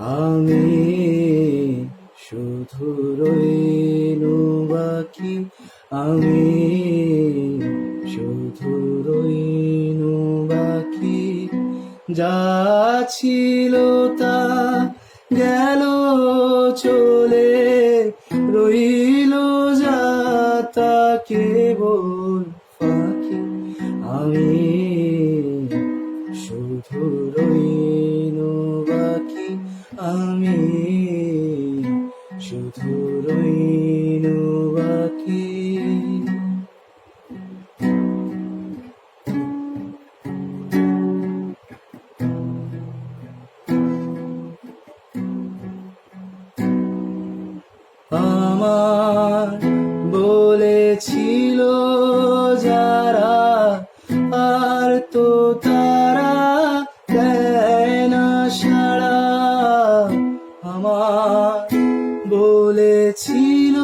আমি শুধু রইনু বাকি, আমি শুধু রইনু বাকি। যা ছিল তা গেল চলে, রইল যা তা কেবল ফাঁকি। আমি শুধু রইনু বাকি, আমি শুধু রইনু বাকি। আমার বলেছিল যারা, আর তো তারা দেয় না সাড়া। আমার বলেছিল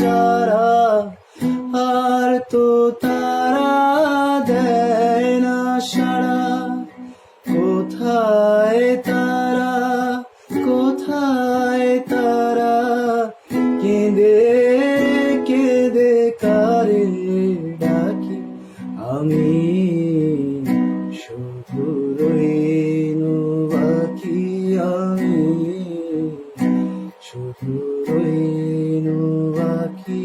যারা, আর তো তারা দেয় না সাড়া। কোথায় তারা, কোথায় তারা, কেঁদে কেঁদে কারে ডাকি। আমি শুধু রইনু বাকি, আমি শুধু রইনু বাকি।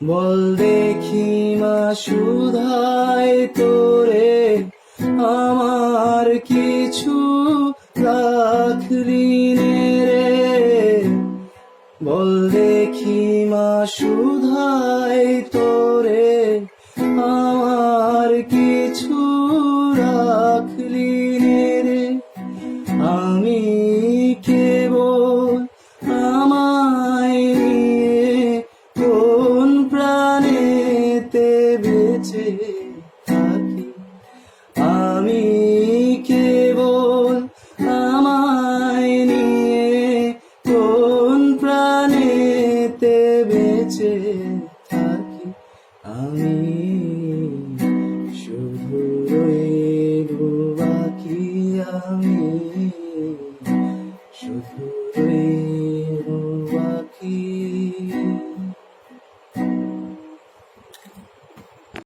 বল দেখি মা সুধায় তোরে, আমার কিছু রাখলি রে। বল দেখি মা সুধায় তোরে, আমার কিছু রাখলি রে। আমি কেবল আমায় নিয়ে কোন প্রাণেতে বেঁচে থাকি। আমি